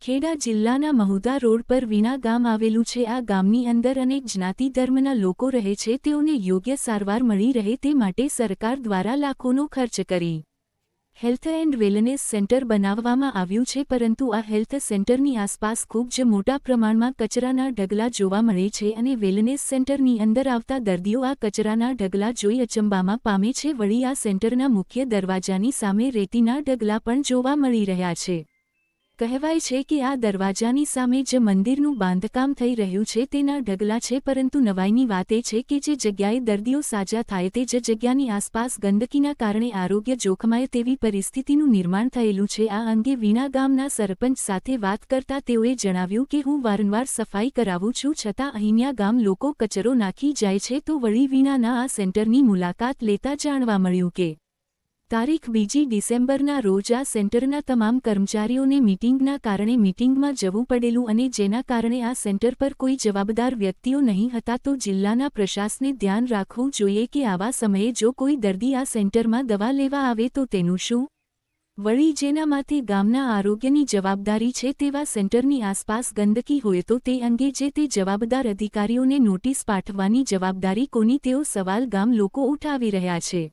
ખેડા જિલ્લાના મહુધા રોડ પર વીણા ગામ આવેલું છે। આ ગામની અંદર અનેક જ્ઞાતિ ધર્મના લોકો રહે છે। તેઓને યોગ્ય સારવાર મળી રહે તે માટે સરકાર દ્વારા લાખોનો ખર્ચ કરી હેલ્થ એન્ડ વેલનેસ સેન્ટર બનાવવામાં આવ્યું છે, પરંતુ આ હેલ્થ સેન્ટરની આસપાસ ખૂબ જ મોટા પ્રમાણમાં કચરાના ઢગલા જોવા મળે છે અને વેલનેસ સેન્ટરની અંદર આવતા દર્દીઓ આ કચરાના ઢગલા જોઈ અચંબામાં પામે છે। વળી આ સેન્ટરના મુખ્ય દરવાજાની સામે રેતીના ઢગલા પણ જોવા મળી રહ્યા છે। કહેવાય છે કે આ દરવાજાની સામે જ મંદિરનું બાંધકામ થઈ રહ્યું છે, તેના ઢગલા છે, પરંતુ નવાઈની વાત એ છે કે જે જગ્યાએ દર્દીઓ સાજા થાય તે જ જગ્યાની આસપાસ ગંદકીના કારણે આરોગ્ય જોખમાય તેવી પરિસ્થિતિનું નિર્માણ થયેલું છે। આ અંગે વીણા ગામના સરપંચ સાથે વાત કરતા તેઓએ જણાવ્યું કે હું વારંવાર સફાઈ કરાવું છું, છતાં અહીંના ગામ લોકો કચરો નાખી જાય છે। તો વળી વીણાના આ સેન્ટરની મુલાકાત લેતા જાણવા મળ્યું કે તારીખ 2 ડિસેમ્બરના રોજ આ સેન્ટરના તમામ કર્મચારીઓને મીટિંગના કારણે મીટિંગમાં જવું પડેલું અને જેના કારણે આ સેન્ટર પર કોઈ જવાબદાર વ્યક્તિઓ નહીં હતા। તો જિલ્લાના પ્રશાસને ધ્યાન રાખવું જોઈએ કે આવા સમયે જો કોઈ દર્દી આ સેન્ટરમાં દવા લેવા આવે તો તેનું શું? વળી જેનામાંથી ગામના આરોગ્યની જવાબદારી છે તેવા સેન્ટરની આસપાસ ગંદકી હોય તો તે અંગે જે તે જવાબદાર અધિકારીઓને નોટિસ પાઠવવાની જવાબદારી કોની તેવો સવાલ ગામ લોકો ઉઠાવી રહ્યા છે।